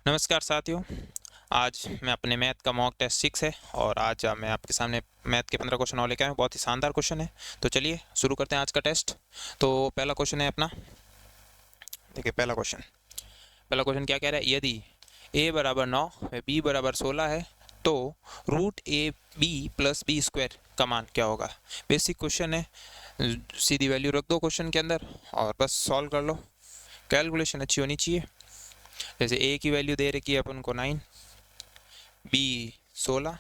नमस्कार साथियों। आज मैं अपने मैथ का मॉक टेस्ट 6 है और आज मैं आपके सामने मैथ के 15 क्वेश्चन और लेकर आया हूँ। बहुत ही शानदार क्वेश्चन है। तो चलिए शुरू करते हैं आज का टेस्ट। तो पहला क्वेश्चन है अपना, देखिए पहला क्वेश्चन क्या कह रहा है। यदि a बराबर 9 व b बराबर 16 है तो root A B plus B square का मान क्या होगा। बेसिक क्वेश्चन है, सीधी वैल्यू रख दो क्वेश्चन के अंदर और बस सॉल्व कर लो। कैलकुलेशन अच्छी होनी चाहिए। जैसे a की वैल्यू दे रखी है अपन को 9, b 16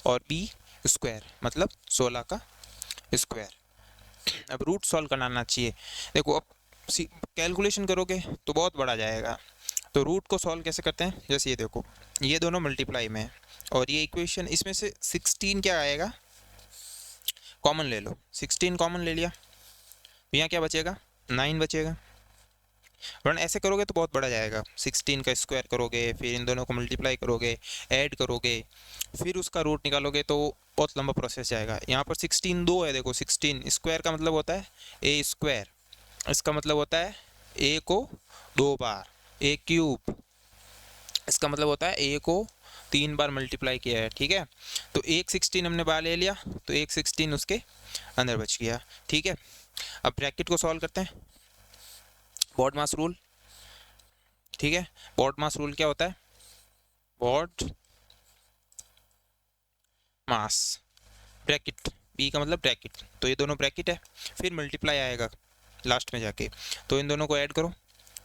और b स्क्वायर मतलब 16 का स्क्वायर। अब रूट सॉल्व करना आना चाहिए। देखो अब कैलकुलेशन करोगे तो बहुत बड़ा जाएगा। तो रूट को सॉल्व कैसे करते हैं, जैसे ये देखो, ये दोनों मल्टीप्लाई में है और ये इक्वेशन, इसमें से 16 क्या आएगा, कॉमन ले लो। 16 कॉमन ले लिया तो यहाँ क्या बचेगा, 9 बचेगा। वरना ऐसे करोगे तो बहुत बड़ा जाएगा। 16 का स्क्वायर करोगे, फिर इन दोनों को मल्टीप्लाई करोगे, ऐड करोगे, फिर उसका रूट निकालोगे तो बहुत लंबा प्रोसेस जाएगा। यहाँ पर 16 दो है, देखो 16 स्क्वायर का मतलब होता है ए स्क्वायर, इसका मतलब होता है ए को 2 बार, ए क्यूब इसका मतलब होता है ए को 3 बार मल्टीप्लाई किया है। ठीक है, तो एक 16 हमने बाहर ले लिया तो एक 16 उसके अंदर बच गया। ठीक है, अब ब्रैकेट को सॉल्व करते हैं। बॉड मास रूल, ठीक है, बॉड मास रूल क्या होता है, बॉड मास ब्रैकेट, बी का मतलब ब्रैकेट, तो ये दोनों ब्रैकेट है, फिर मल्टीप्लाई आएगा लास्ट में जाके, तो इन दोनों को ऐड करो,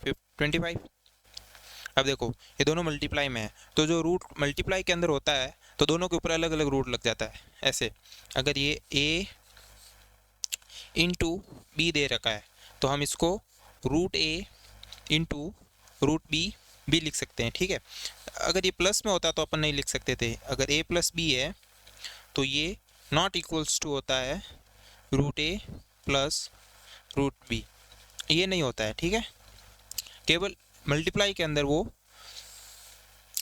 फिर 25। अब देखो ये दोनों मल्टीप्लाई में है तो जो रूट मल्टीप्लाई के अंदर होता है तो दोनों के ऊपर अलग अलग रूट लग जाता है। ऐसे अगर ये a इंटू बी दे रखा है तो हम इसको रूट ए इंटू रूट बी भी लिख सकते हैं। ठीक है, अगर ये प्लस में होता तो अपन नहीं लिख सकते थे। अगर a प्लस बी है तो ये नॉट इक्वल्स टू होता है रूट ए प्लस रूट बी, ये नहीं होता है। ठीक है, केवल मल्टीप्लाई के अंदर वो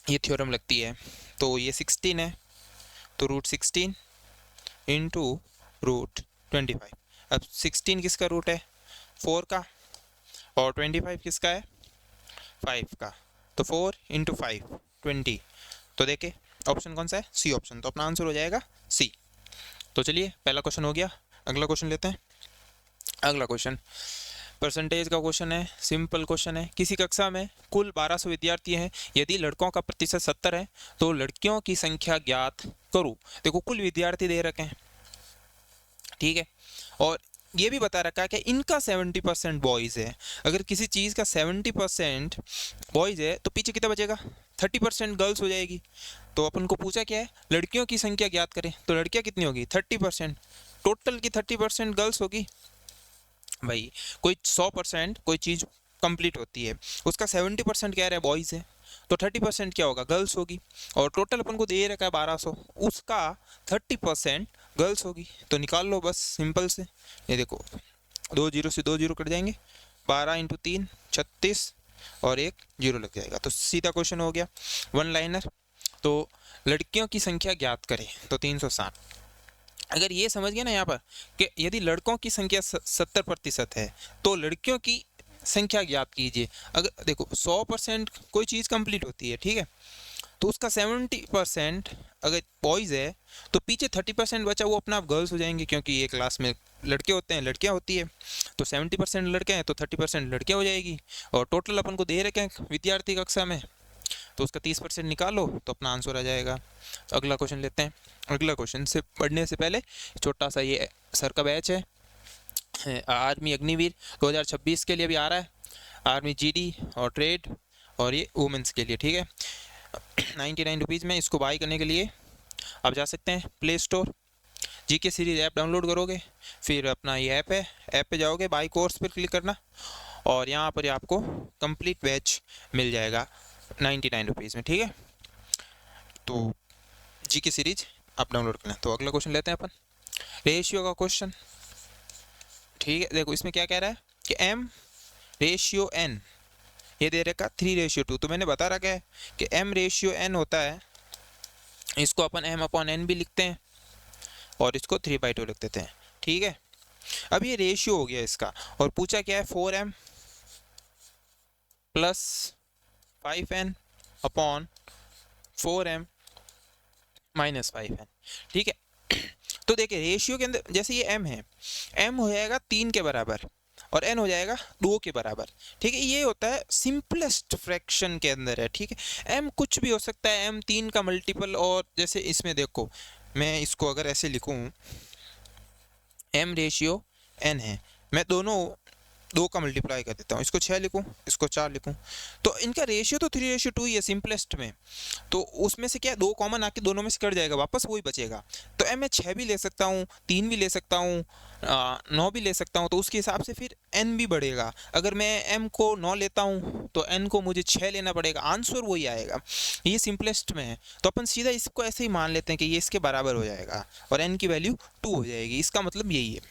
ये थ्योरम लगती है। तो ये 16 है तो रूट 16 इंटू रूट 25। अब 16 किसका रूट है, 4 का, और 25 किसका है, 5 का। तो 4 इंटू 5 20। तो देखे ऑप्शन कौन सा है, सी ऑप्शन, तो अपना आंसर हो जाएगा सी। तो चलिए पहला क्वेश्चन हो गया। अगला क्वेश्चन लेते हैं। अगला क्वेश्चन परसेंटेज का क्वेश्चन है, सिंपल क्वेश्चन है। किसी कक्षा में कुल 1200 विद्यार्थी हैं, यदि लड़कों का प्रतिशत 70 है तो लड़कियों की संख्या ज्ञात करो। देखो कुल विद्यार्थी दे रखे हैं, ठीक है, और ये भी बता रखा है कि इनका 70% बॉयज़ है। अगर किसी चीज़ का 70% बॉयज़ है तो पीछे कितना बचेगा, 30% गर्ल्स हो जाएगी। तो अपन को पूछा क्या है, लड़कियों की संख्या ज्ञात करें, तो लड़कियां कितनी होगी, 30%, टोटल की 30% गर्ल्स होगी। भाई कोई 100% कोई चीज़ कंप्लीट होती है, उसका 70% क्या रहा है, बॉयज़ है, तो 30% क्या होगा, गर्ल्स होगी। और टोटल अपन को दे रखा है 1200, उसका 30% गर्ल्स होगी। तो निकाल लो बस सिंपल से। ये देखो 2 जीरो से 2 जीरो कट जाएंगे, 12 इंटू 3 36 और एक जीरो लग जाएगा। तो सीधा क्वेश्चन हो गया, वन लाइनर। तो लड़कियों की संख्या ज्ञात करें तो 360। अगर ये समझ गए ना यहाँ पर कि यदि लड़कों की संख्या 70% है तो लड़कियों की संख्या ज्ञात कीजिए। अगर देखो 100% कोई चीज़ कंप्लीट होती है, ठीक है, तो उसका 70% अगर बॉयज़ है तो पीछे 30% बचा वो अपना आप गर्ल्स हो जाएंगे, क्योंकि एक क्लास में लड़के होते हैं लड़कियां होती है। तो 70% लड़के हैं तो 30% लड़कियां हो जाएगी। और टोटल अपन को दे रखे हैं विद्यार्थी कक्षा में, तो उसका 30% निकालो तो अपना आंसर आ जाएगा। अगला क्वेश्चन लेते हैं। अगला क्वेश्चन से पढ़ने से पहले छोटा सा, ये सर का बैच है आर्मी अग्निवीर 2026 के लिए भी आ रहा है, आर्मी जीडी और ट्रेड और ये वुमेंस के लिए, ठीक है। 99 रुपीज़ में इसको बाई करने के लिए आप जा सकते हैं play store, GK series app download करोगे, फिर अपना ये ऐप है, ऐप पे जाओगे, बाई कोर्स पर क्लिक करना और यहाँ पर आपको कंप्लीट बैच मिल जाएगा 99 रुपीज़ में, ठीक है। तो जीके सीरीज आप डाउनलोड करना। तो अगला क्वेश्चन लेते हैं अपन, रेशियो का क्वेश्चन, ठीक है। देखो इसमें क्या कह रहा है कि m रेशियो n, ये दे रखा 3:2। तो मैंने बता रखा है कि m रेशियो n होता है, इसको अपन m/n भी लिखते हैं और इसको 3/2 लिख देते हैं, ठीक है। अब ये रेशियो हो गया इसका, और पूछा क्या है, 4m + 5n upon 4m minus 5n, ठीक है। तो देखिए रेशियो के अंदर जैसे ये m है, m हो जाएगा 3 के बराबर और n हो जाएगा 2 के बराबर, ठीक है। ये होता है सिंपलेस्ट फ्रैक्शन के अंदर है, ठीक है। m कुछ भी हो सकता है, m 3 का मल्टीपल, और जैसे इसमें देखो मैं इसको अगर ऐसे लिखूं, m रेशियो n है, मैं दोनों 2 का मल्टीप्लाई कर देता हूँ, इसको 6 लिखूँ, इसको 4 लिखूँ, तो इनका रेशियो तो 3:2 ही है सिंपलेस्ट में। तो उसमें से क्या 2 कॉमन आके दोनों में से कट जाएगा, वापस वही बचेगा। तो m मैं 6 भी ले सकता हूँ, 3 भी ले सकता हूँ, 9 भी ले सकता हूँ, तो उसके हिसाब से फिर n भी बढ़ेगा। अगर मैं m को 9 लेता हूँ तो n को मुझे 6 लेना पड़ेगा, आंसर वही आएगा। ये सिंपलेस्ट में है, तो अपन सीधा इसको ऐसे ही मान लेते हैं कि ये इसके बराबर हो जाएगा और n की वैल्यू 2 हो जाएगी। इसका मतलब यही है,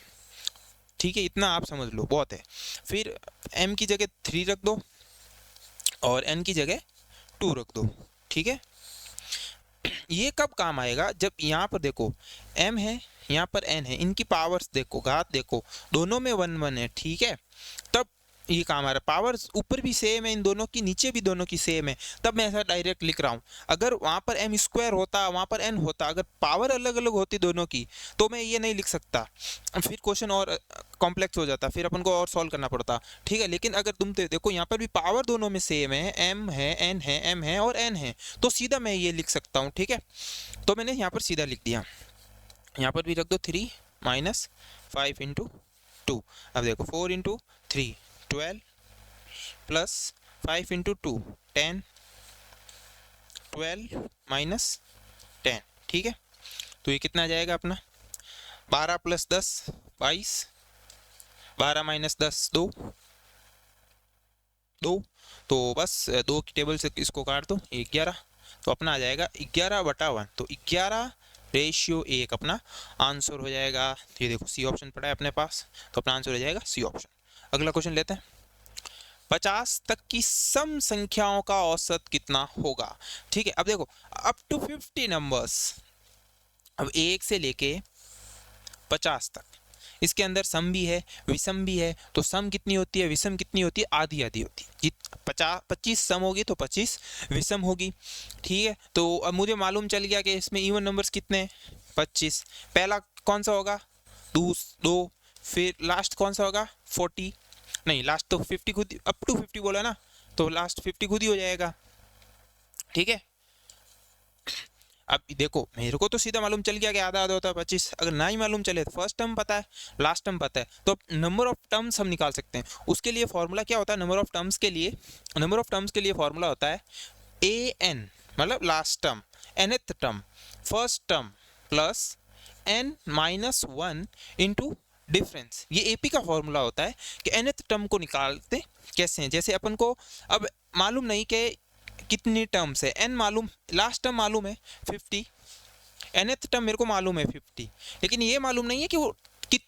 ठीक है। इतना आप समझ लो, बहुत है। फिर m की जगह 3 रख दो और n की जगह 2 रख दो, ठीक है। ये कब काम आएगा, जब यहाँ पर देखो m है, यहाँ पर n है, इनकी पावर्स देखो, घात देखो, दोनों में 1 1 है, ठीक है। तब ये काम आ रहा है। पावर्स ऊपर भी सेम है इन दोनों की, नीचे भी दोनों की सेम है, तब मैं ऐसा डायरेक्ट लिख रहा हूँ। अगर वहाँ पर m स्क्वायर होता, वहाँ पर n होता, अगर पावर अलग अलग होती दोनों की, तो मैं ये नहीं लिख सकता, फिर क्वेश्चन और कॉम्प्लेक्स हो जाता, फिर अपन को और सॉल्व करना पड़ता, ठीक है। लेकिन अगर तुम देखो यहाँ पर भी पावर दोनों में सेम है, m है, n है, m है और n है, तो सीधा मैं ये लिख सकता हूँ, ठीक है। तो मैंने यहाँ पर सीधा लिख दिया, यहाँ पर भी रख दो 3 माइनस 5 इंटू 2। अब देखो 4 इंटू 3 12 प्लस 5 इंटू 2 10, 12 माइनस 10, ठीक है। तो ये कितना आ जाएगा अपना, 12 प्लस 10 22, 12 माइनस 10 2 2, तो बस 2 की टेबल से इसको काट दो, 11, तो अपना आ जाएगा 11/1, तो 11:1 अपना आंसर हो जाएगा। ये देखो सी ऑप्शन पड़ा है अपने पास, तो अपना आंसर हो जाएगा सी ऑप्शन। अगला क्वेश्चन लेते हैं। 50 तक की सम संख्याओं का औसत कितना होगा, ठीक है। अब देखो अप टू 50 नंबर्स, अब 1 से लेके 50 तक, इसके अंदर सम भी है विषम भी है, तो सम कितनी होती है, विषम कितनी होती है, आधी आधी होती है। 25 सम होगी तो 25 विषम होगी, ठीक है। तो अब मुझे मालूम चल गया कि इसमें इवन नंबर्स कितने हैं, 25। पहला कौन सा होगा, 2, फिर लास्ट कौन सा होगा 40, नहीं लास्ट तो 50 खुद, अप टू 50 बोला ना, तो लास्ट 50 खुद ही हो जाएगा, ठीक है। अब देखो मेरे को तो सीधा मालूम चल गया कि आधा आधा होता है 25। अगर ना ही मालूम चले तो फर्स्ट टर्म पता है, लास्ट टर्म पता है, तो नंबर ऑफ टर्म्स हम निकाल सकते हैं। उसके लिए फॉर्मूला क्या होता है, नंबर ऑफ टर्म्स के लिए फॉर्मूला होता है an, मतलब last term, nth term, first term plus n minus 1 into difference. ये एपी का फॉर्मूला होता है कि nth टर्म को निकालते कैसे हैं। जैसे अपन को अब मालूम नहीं कि कितनी टर्म्स है, n मालूम, लास्ट टर्म मालूम है 50, nth टर्म मेरे को मालूम है 50, लेकिन ये मालूम नहीं है कि वो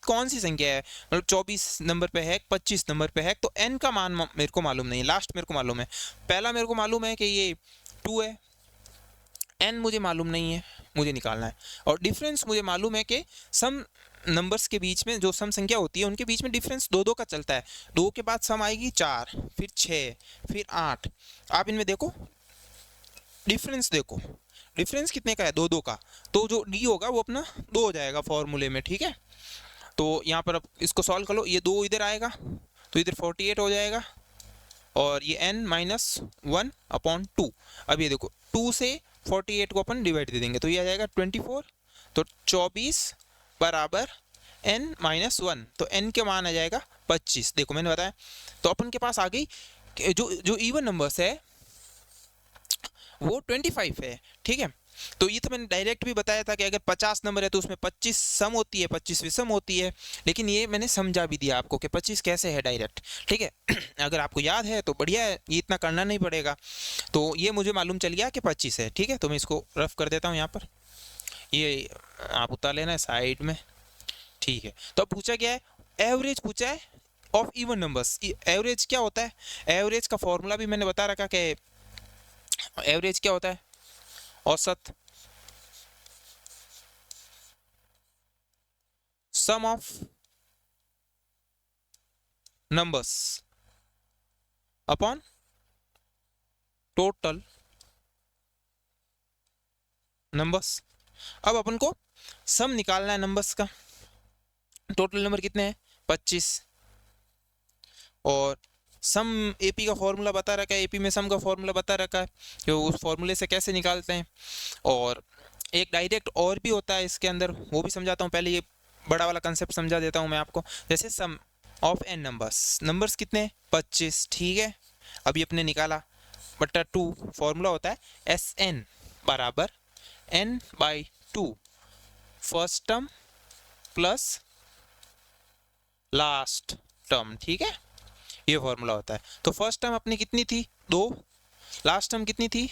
कौन सी संख्या है, मतलब 24 नंबर पे है, 25 नंबर पे है, तो n का मान मेरे को मालूम नहीं है, लास्ट मेरे को मालूम है। पहला मेरे को मालूम है कि ये 2 है, n मुझे मालूम नहीं है, मुझे निकालना है। और डिफरेंस मुझे मालूम है कि सम नंबर्स के बीच में जो सम संख्या होती है उनके बीच में डिफरेंस 2 2 का चलता है। 2 के बाद सम आएगी 4, फिर 6, फिर 8। आप इनमें देखो डिफरेंस, देखो डिफरेंस कितने का है, 2 2 का, तो जो डी होगा वो अपना 2 हो जाएगा फॉर्मूले में, ठीक है। तो यहाँ पर अब इसको सॉल्व कर लो, ये 2 इधर आएगा तो इधर 48 हो जाएगा, और ये n माइनस 1/2। अब ये देखो 2 से 48 को अपन डिवाइड दे देंगे तो ये आ जाएगा 24, तो 24 बराबर n माइनस 1, तो n के मान आ जाएगा 25। देखो मैंने बताया, तो अपन के पास आ गई जो जो इवन नंबर्स है वो 25 है, ठीक है। तो ये तो मैंने डायरेक्ट भी बताया था कि अगर 50 नंबर है तो उसमें 25 सम होती है, 25 विषम होती है, लेकिन ये मैंने समझा भी दिया आपको कि 25 कैसे है डायरेक्ट, ठीक है। अगर आपको याद है तो बढ़िया है, ये इतना करना नहीं पड़ेगा। तो ये मुझे मालूम चल गया कि 25 है, ठीक है। तो मैं इसको रफ कर देता हूँ यहाँ पर, ये आप उतार लेना है साइड में, ठीक है। तो अब पूछा गया है, एवरेज पूछा है ऑफ इवन नंबर्स। एवरेज क्या होता है, एवरेज का फॉर्मूला भी मैंने बता रखा कि एवरेज क्या होता है, औसत, sum of numbers upon total numbers. अब अपन को सम निकालना है नंबर्स का। टोटल नंबर कितने हैं? 25। और सम एपी का फॉर्मूला बता रखा है, एपी में सम का फॉर्मूला बता रखा है कि उस फॉर्मूले से कैसे निकालते हैं। और एक डायरेक्ट और भी होता है इसके अंदर, वो भी समझाता हूँ। पहले ये बड़ा वाला कंसेप्ट समझा देता हूँ मैं आपको। जैसे सम ऑफ एन नंबर्स, नंबर्स कितने हैं? 25, ठीक है। अभी अपने निकाला बट्टा 2, फॉर्मूला होता है एस एन बराबर n/2 first term plus last term, ठीक है। ये फॉर्मूला होता है। तो फर्स्ट टर्म अपनी कितनी थी? 2। लास्ट टर्म कितनी थी?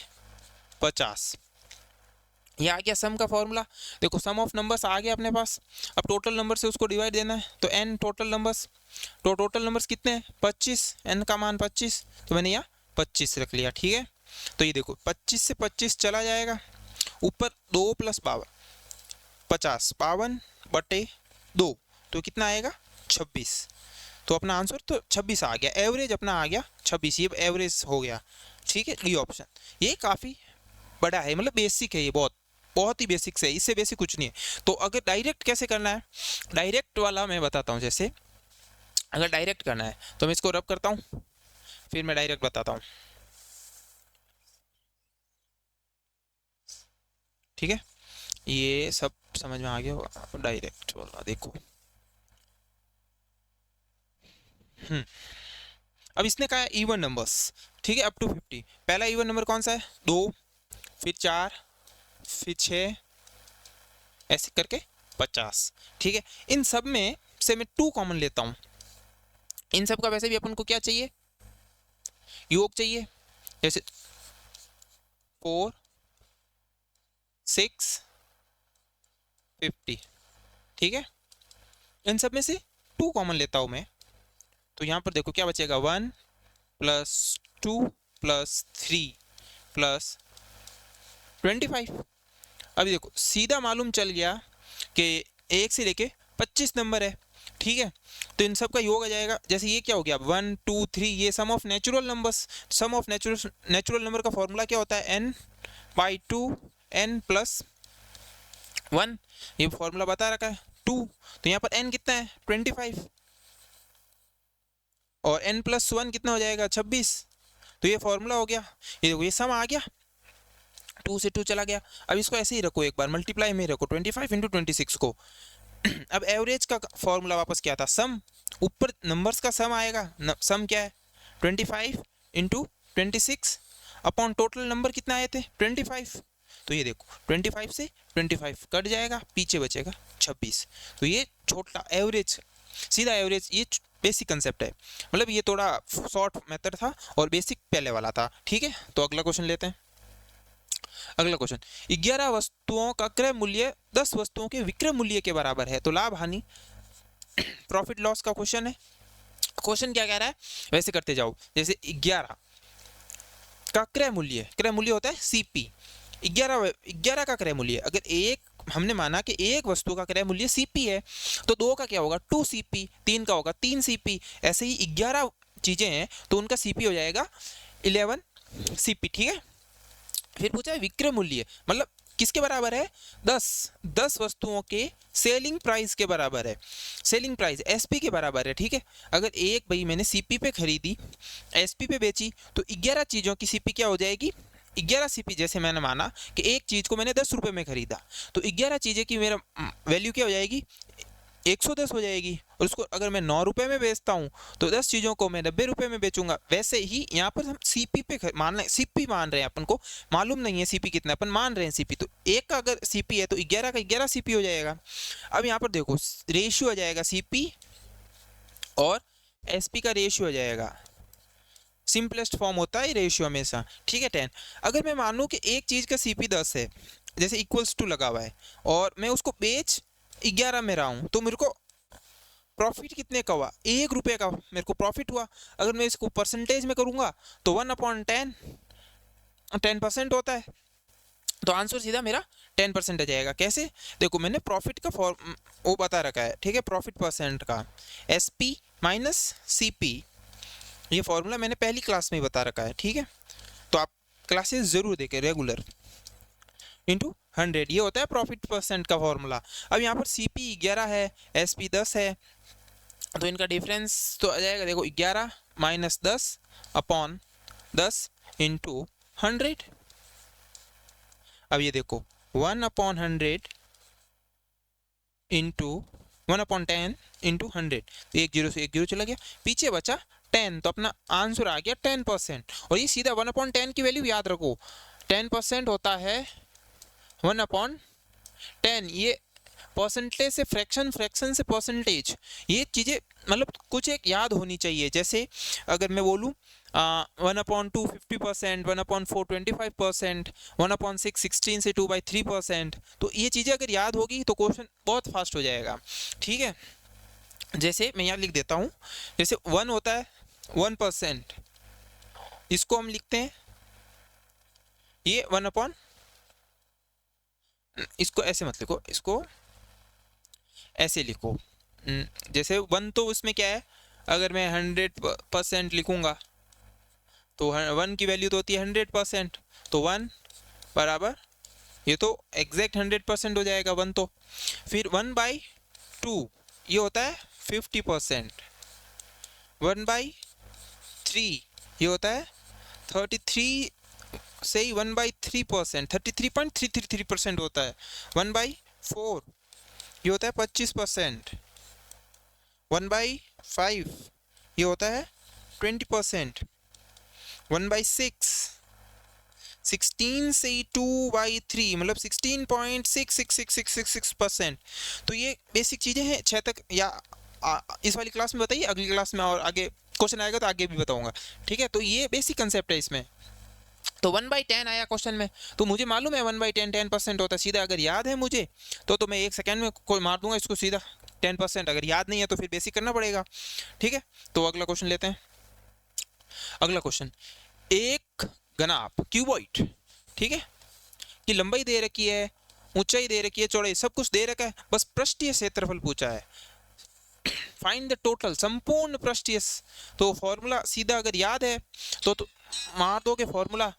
50। ये आ गया सम का फॉर्मूला। देखो सम ऑफ नंबर्स आ गया अपने पास। अब टोटल नंबर से उसको डिवाइड देना है, तो n टोटल नंबर्स। तो टोटल नंबर्स कितने हैं? 25। n का मान 25, तो मैंने यहाँ 25 रख लिया, ठीक है। तो ये देखो 25 से 25 चला जाएगा, ऊपर 2 + 52, 50, 52/2, तो कितना आएगा? 26। तो अपना आंसर तो 26 आ गया, एवरेज अपना आ गया 26। ये एवरेज हो गया, ठीक है। डी ऑप्शन ये काफ़ी बड़ा है, मतलब बेसिक है, ये बहुत बहुत ही बेसिक है, इससे बेसिक कुछ नहीं है। तो अगर डायरेक्ट कैसे करना है, डायरेक्ट वाला मैं बताता हूँ। जैसे अगर डायरेक्ट करना है तो मैं इसको रब करता हूँ, फिर मैं डायरेक्ट बताता हूँ, ठीक है। ये सब समझ में आ गया होगा। डायरेक्ट वाला देखो, अब इसने कहा इवन नंबर्स, ठीक है, अप टू 50। पहला इवन नंबर कौन सा है? 2, फिर 4, फिर 6, ऐसे करके 50, ठीक है। इन सब में से मैं 2 कॉमन लेता हूँ। इन सब का वैसे भी अपन को क्या चाहिए? योग चाहिए। जैसे 4, 6, 50, ठीक है। इन सब में से 2 कॉमन लेता हूँ मैं, तो यहाँ पर देखो क्या बचेगा? 1 + 2 + 3 + 25। अभी देखो सीधा मालूम चल गया कि 1 से लेके 25 नंबर है, ठीक है। तो इन सब का योग आ जाएगा। जैसे ये क्या हो गया? 1 2 3, ये sum of natural numbers. Sum of natural number का फॉर्मूला क्या होता है? n/2 n + 1। ये फॉर्मूला बता रखा है 2। तो यहाँ पर n कितना है? 25। और n + 1 कितना हो जाएगा? 26। तो ये फॉर्मूला हो गया। ये देखो ये सम आ गया, 2 से 2 चला गया। अब इसको ऐसे ही रखो, एक बार मल्टीप्लाई में रखो 25 × 26 को। अब एवरेज का फॉर्मूला वापस क्या था? सम। ऊपर नंबर्स का सम आएगा, सम क्या है? 25 × 26 अपॉन टोटल नंबर कितना आए थे? 25। तो ये देखो 25 से 25 कट जाएगा, पीछे बचेगा 26। तो ये छोटा एवरेज, सीधा एवरेज, ये बेसिक कंसेप्ट है। मतलब ये थोड़ा शॉर्ट मेथड था और बेसिक पहले वाला था, ठीक है। तो अगला क्वेश्चन लेते हैं। अगला क्वेश्चन, 11 वस्तुओं का क्रय मूल्य 10 वस्तुओं के विक्रय मूल्य के बराबर है, तो लाभ हानि प्रॉफिट लॉस का क्वेश्चन है। क्वेश्चन क्या कह रहा है वैसे करते जाओ। जैसे 11 का क्रय मूल्य होता है सीपी। 11 का क्रय मूल्य, अगर एक हमने माना कि एक वस्तु का क्रय मूल्य सीपी है, तो 2 का क्या होगा? 2 सीपी, 3 का होगा 3 सीपी। ऐसे ही 11 चीजें हैं तो उनका सीपी हो जाएगा 11 सीपी, ठीक है। फिर पूछा है विक्रय मूल्य, मतलब किसके बराबर है? 10 वस्तुओं के सेलिंग प्राइस के बराबर है। सेलिंग प्राइस एसपी के बराबर है, ठीक है। अगर एक भाई मैंने सीपी पे खरीदी, एसपी पे बेची, तो 11 चीज़ों की सीपी क्या हो जाएगी? 11 सीपी। जैसे मैंने माना कि एक चीज़ को मैंने 10 रुपये में खरीदा, तो 11 चीज़ें की मेरा वैल्यू क्या हो जाएगी? 110 हो जाएगी। और उसको अगर मैं 9 रुपये में बेचता हूँ तो 10 चीज़ों को मैं 90 रुपये में बेचूंगा। वैसे ही यहाँ पर हम सीपी पे मान रहे, सीपी मान रहे हैं, अपन को मालूम नहीं है सीपी कितना, अपन मान रहे हैं सीपी। तो एक का अगर सीपी है तो 11 का 11 सीपी हो जाएगा। अब यहाँ पर देखो रेशियो आ जाएगा, सीपी और एसपी का रेशियो हो जाएगा। सिंपलेस्ट फॉर्म होता है रेशियो हमेशा, ठीक है। 10। अगर मैं मानूँ कि एक चीज़ का सीपी 10 है, जैसे =2 लगा हुआ है, और मैं उसको बेच 11 में रहा हूँ, तो मेरे को प्रॉफिट कितने का हुआ? 1 रुपये का मेरे को प्रॉफिट हुआ। अगर मैं इसको परसेंटेज में करूँगा तो 1/10 10% होता है। तो आंसर सीधा मेरा 10% आ जाएगा। कैसे? देखो मैंने प्रॉफिट का फॉर्म वो बता रखा है, ठीक है, प्रॉफिट परसेंट का SP - CP। ये फॉर्मूला मैंने पहली क्लास में ही बता रखा है, ठीक है। तो आप क्लासेस ज़रूर देखें रेगुलर। इंटू 100, ये होता है प्रॉफिट परसेंट का फॉर्मूला। अब यहाँ पर CP 11 है, SP 10 है, तो इनका डिफरेंस तो आ जाएगा, देखो 11 माइनस 10 अपॉन 10 इंटू 100। अब ये देखो 1/100 इंटू 1/10 इंटू 100, तो 1 0 से 1 0 चला गया, पीछे बचा 10, तो अपना आंसर आ गया 10%। और ये सीधा 1/10 की वैल्यू याद रखो, 10% होता है 1/10। ये परसेंटेज से फ्रैक्शन, फ्रैक्शन से परसेंटेज, ये चीज़ें मतलब कुछ एक याद होनी चाहिए। जैसे अगर मैं बोलूँ 1/2 50%, 1/4 25%, 1/6 16 से 2/3%, तो ये चीज़ें अगर याद होगी तो क्वेश्चन बहुत फास्ट हो जाएगा। ठीक है, जैसे मैं यहाँ लिख देता हूँ, जैसे 1 होता है 1%, इसको हम लिखते हैं ये 1/, इसको ऐसे मत लिखो, इसको ऐसे लिखो। जैसे 1 तो उसमें क्या है, अगर मैं 100% लिखूंगा तो 1 की वैल्यू तो होती है 100%, तो 1 बराबर, ये तो एग्जैक्ट 100% हो जाएगा 1 तो। फिर 1/2 ये होता है 50%, 1/3 ये होता है 33 से ही 1/3%, 33.333% होता है। 1/4 ये होता है 25%, 1/5 ये होता है 20%, 1/6 16 से 2/3 मतलब 16.66666%। तो ये बेसिक चीज़ें हैं 6 तक, या इस वाली क्लास में बताइए, अगली क्लास में और आगे क्वेश्चन आएगा तो आगे भी बताऊंगा। ठीक है, तो ये बेसिक कंसेप्ट है इसमें। तो 1/10 आया क्वेश्चन में, तो मुझे मालूम है 1/10 10% होता है, सीधा अगर याद है मुझे तो मैं 1 सेकेंड में कोई मार दूंगा इसको सीधा 10%। अगर याद नहीं है तो फिर बेसिक करना पड़ेगा। ठीक है, तो अगला क्वेश्चन लेते हैं। अगला क्वेश्चन, एक घनाभ क्यूबॉइड, ठीक है, की लंबाई दे रखी है, ऊंचाई दे रखी है, चौड़ाई सब कुछ दे रखा है, बस पृष्ठीय क्षेत्रफल पूछा है। फाइंड द टोटल, संपूर्ण पृष्ठीय। तो फॉर्मूला सीधा अगर याद है तो मार दोगे फॉर्मूला,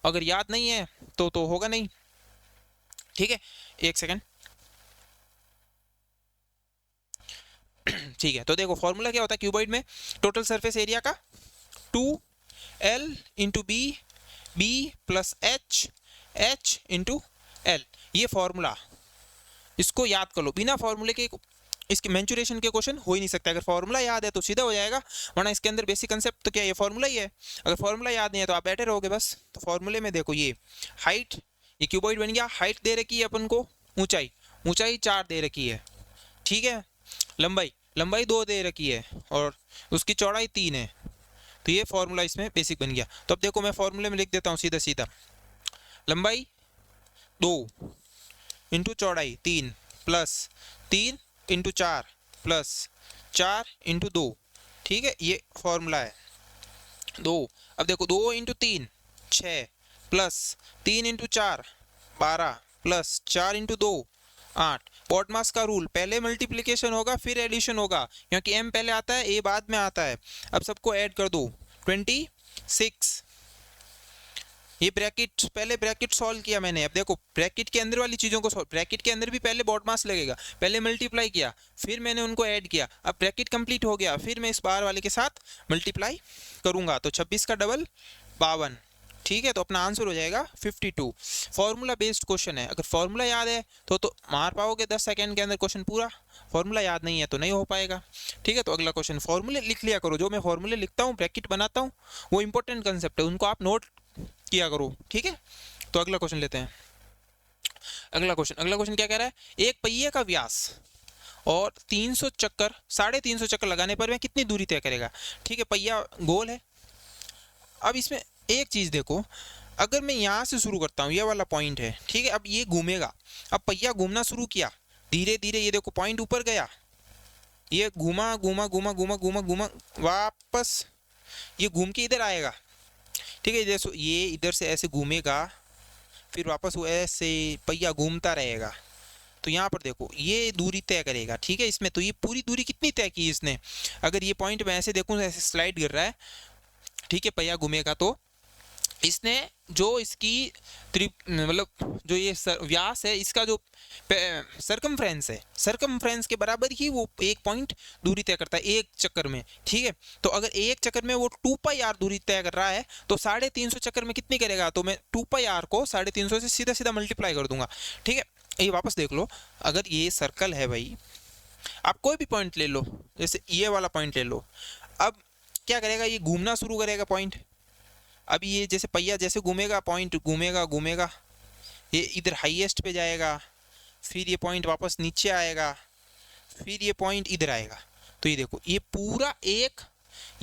अगर याद नहीं है तो होगा नहीं। ठीक है, 1 सेकेंड। ठीक है, तो देखो फॉर्मूला क्या होता है क्यूबॉइड में, टोटल सरफेस एरिया का 2L into B, B plus H, H into L, ये फॉर्मूला, इसको याद कर लो। बिना फॉर्मूले के इसके मेंचुरेशन के क्वेश्चन हो ही नहीं सकता। अगर फॉर्मूला याद है तो सीधा हो जाएगा, वरना इसके अंदर बेसिक कंसेप्ट तो क्या ये फॉर्मूला ही है। अगर फॉर्मूला याद नहीं है तो आप बैठे रहोगे बस। तो फॉर्मूले में देखो, ये हाइट, ये क्यूबॉइड बन गया, हाइट दे रखी है अपन को, ऊंचाई, ऊंचाई 4 दे रखी है, ठीक है, लंबाई, लंबाई 2 दे रखी है, और उसकी चौड़ाई 3 है। तो ये फॉर्मूला इसमें बेसिक बन गया। तो अब देखो मैं फॉर्मूले में लिख देता हूँ सीधा सीधा, लंबाई 2 इंटू चौड़ाई 3 प्लस 3 इंटू 4 प्लस 4 इंटू 2, ठीक है, ये फॉर्मूला है 2। अब देखो 2 into 3 6 plus 3 into 4 12 plus 4 into 2 8। पॉडमास का रूल, पहले मल्टीप्लिकेशन होगा फिर एडिशन होगा, क्योंकि m पहले आता है a बाद में आता है। अब सबको ऐड कर दो, 26। ये ब्रैकेट, पहले ब्रैकेट सॉल्व किया मैंने, अब देखो ब्रैकेट के अंदर वाली चीज़ों को सॉल्व, ब्रैकेट के अंदर भी पहले बॉडमास लगेगा, पहले मल्टीप्लाई किया फिर मैंने उनको ऐड किया, अब ब्रैकेट कंप्लीट हो गया, फिर मैं इस बार वाले के साथ मल्टीप्लाई करूंगा, तो 26 का डबल 52, ठीक है, तो अपना आंसर हो जाएगा 52। फॉर्मूला बेस्ड क्वेश्चन है, अगर फॉर्मूला याद है तो मार पाओगे 10 सेकेंड के अंदर क्वेश्चन पूरा, फॉर्मूला याद नहीं है तो नहीं हो पाएगा। ठीक है, तो अगला क्वेश्चन, फॉर्मूले लिख लिया करो, जो मैं फॉर्मूले लिखता हूँ ब्रैकेट बनाता हूँ वो इंपॉर्टेंट कंसेप्ट है, उनको आप नोट किया करो। ठीक है, तो अगला क्वेश्चन लेते हैं। अगला क्वेश्चन क्या कह रहा है, एक पहिए का व्यास और 300 चक्कर, 350 चक्कर लगाने पर वह कितनी दूरी तय करेगा। ठीक है, पहिया गोल है। अब इसमें एक चीज देखो, अगर मैं यहाँ से शुरू करता हूँ, ये वाला पॉइंट है, ठीक है, अब ये घूमेगा, अब पहिया घूमना शुरू किया धीरे धीरे, ये देखो पॉइंट ऊपर गया, ये घूमा घूमा घूमा घूमा घूमा घूमा, वापस ये घूम के इधर आएगा, ठीक है, जैसे ये इधर से ऐसे घूमेगा, फिर वापस वो ऐसे पहिया घूमता रहेगा, तो यहाँ पर देखो ये दूरी तय करेगा। ठीक है, इसमें तो ये पूरी दूरी कितनी तय की इसने, अगर ये पॉइंट मैं ऐसे देखूँ ऐसे स्लाइड कर रहा है, ठीक है, पहिया घूमेगा तो इसने जो इसकी मतलब जो ये व्यास है, इसका जो सरकमफ्रेंस है, सरकमफ्रेंस के बराबर ही वो 1 पॉइंट दूरी तय करता है एक चक्कर में, ठीक है। तो अगर एक चक्कर में वो 2 पाई आर दूरी तय कर रहा है तो 350 चक्कर में कितनी करेगा, तो मैं 2 पाई आर को 350 से सीधा सीधा मल्टीप्लाई कर दूंगा, ठीक है। ये वापस देख लो, अगर ये सर्कल है भाई, आप कोई भी पॉइंट ले लो, जैसे ये वाला पॉइंट ले लो, अब क्या करेगा, ये घूमना शुरू करेगा पॉइंट। अब ये जैसे पहिया जैसे घूमेगा, पॉइंट घूमेगा घूमेगा, ये इधर हाईएस्ट पे जाएगा, फिर ये पॉइंट वापस नीचे आएगा, फिर ये पॉइंट इधर आएगा। तो ये देखो, ये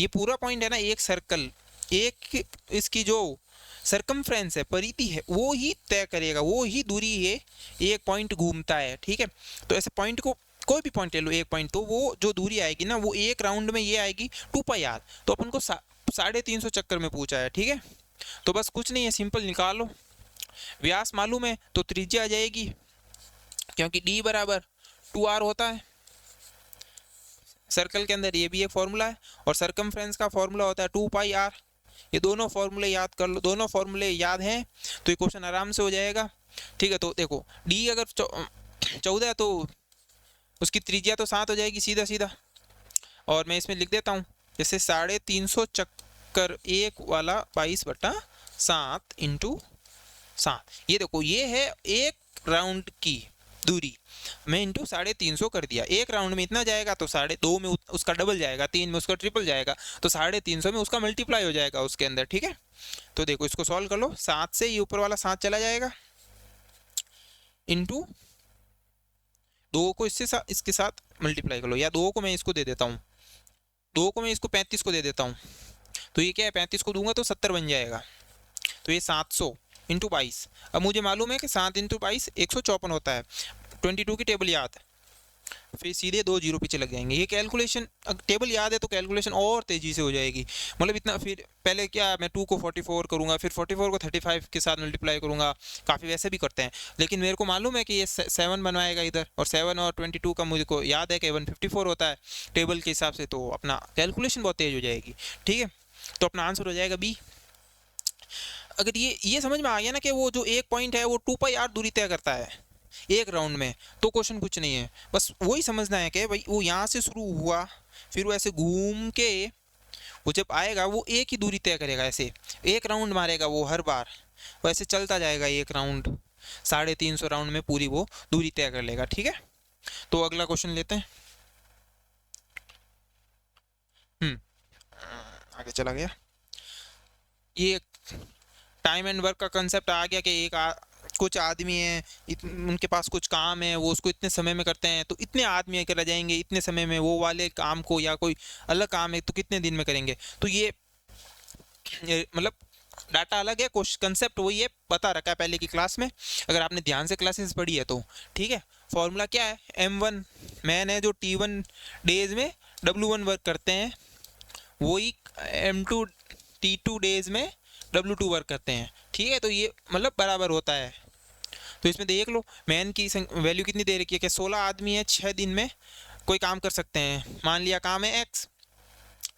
पूरा पॉइंट है ना, एक सर्कल, एक इसकी जो सरकमफ्रेंस है, परिधि है, वो ही तय करेगा, वो ही दूरी है, एक पॉइंट घूमता है, ठीक है। तो ऐसे पॉइंट को कोई भी पॉइंट ले लो, एक पॉइंट, तो वो जो दूरी आएगी ना, वो एक राउंड में ये आएगी 2 पाई आर। तो अपन को 350 चक्कर में पूछा है, ठीक है। तो बस कुछ नहीं है, सिंपल निकालो, व्यास मालूम है तो त्रिज्या आ जाएगी, क्योंकि d बराबर 2r होता है सर्कल के अंदर, ये भी एक फॉर्मूला है, और सरकमफ्रेंस का फॉर्मूला होता है 2 पाई आर। ये दोनों फॉर्मूले याद कर लो, दोनों फॉर्मूले याद हैं तो ये क्वेश्चन आराम से हो जाएगा, ठीक है। तो देखो d अगर 14 है तो उसकी त्रिज्या तो 7 हो जाएगी सीधा सीधा, और मैं इसमें लिख देता हूँ जैसे 350 चक्कर एक वाला 22/7 इंटू 7। ये देखो, ये है एक राउंड की दूरी, मैं इंटू 350 कर दिया, एक राउंड में इतना जाएगा तो 2.5 में उसका डबल जाएगा, 3 में उसका ट्रिपल जाएगा, तो 350 में उसका मल्टीप्लाई हो जाएगा उसके अंदर, ठीक है। तो देखो इसको सॉल्व कर लो, 7 से ये ऊपर वाला 7 चला जाएगा, इंटू 2 को इसके साथ मल्टीप्लाई कर लो, या 2 को मैं इसको दे देता हूँ, 2 को मैं इसको 35 को दे देता हूँ, तो ये क्या है, 35 को दूंगा तो 70 बन जाएगा। तो ये 700 इंटू 22, अब मुझे मालूम है कि 7 इंटू 22 154 होता है, 22 की टेबल याद, फिर सीधे 2 जीरो पीछे लग जाएंगे। ये कैलकुलेशन टेबल याद है तो कैलकुलेशन और तेज़ी से हो जाएगी, मतलब इतना, फिर पहले क्या मैं 2 को 44 करूँगा, फिर 44 को 35 के साथ मल्टीप्लाई करूँगा, काफ़ी वैसे भी करते हैं, लेकिन मेरे को मालूम है कि ये 7 बनवाएगा इधर, और 7 और 22 का मुझे को याद है कि 154 होता है टेबल के हिसाब से, तो अपना कैलकुलेशन बहुत तेज़ हो जाएगी, ठीक है। तो अपना आंसर हो जाएगा बी। अगर ये समझ में आ गया ना कि वो जो एक पॉइंट है वो 2 पाई आर दूरी तय करता है एक राउंड में, तो क्वेश्चन कुछ नहीं है, बस वही समझना है कि भाई वो यहाँ से शुरू हुआ, फिर वो ऐसे घूम के वो जब आएगा वो एक ही दूरी तय करेगा, ऐसे एक राउंड मारेगा वो हर बार, वो ऐसे चलता जाएगा एक राउंड, 350 राउंड में पूरी वो दूरी तय कर लेगा, ठीक है। तो अगला क्वेश्चन लेते हैं। आगे चला गया, ये टाइम एंड वर्क का कंसेप्ट आ गया कि कुछ आदमी हैं, उनके पास कुछ काम है, वो उसको इतने समय में करते हैं, तो इतने आदमी अगर रह जाएंगे इतने समय में वो वाले काम को, या कोई अलग काम है तो कितने दिन में करेंगे। तो ये मतलब डाटा अलग है, कंसेप्ट वही है, बता रखा है पहले की क्लास में, अगर आपने ध्यान से क्लासेस पढ़ी है तो, ठीक है। फॉर्मूला क्या है, M1 मैन है जो T1 डेज में W1 वर्क करते हैं, वही M2 T2 डेज में W2 वर्क करते हैं, ठीक है। तो ये मतलब बराबर होता है। तो इसमें देख लो मैन की वैल्यू कितनी दे रखी है कि 16 आदमी है 6 दिन में कोई काम कर सकते हैं, मान लिया काम है x,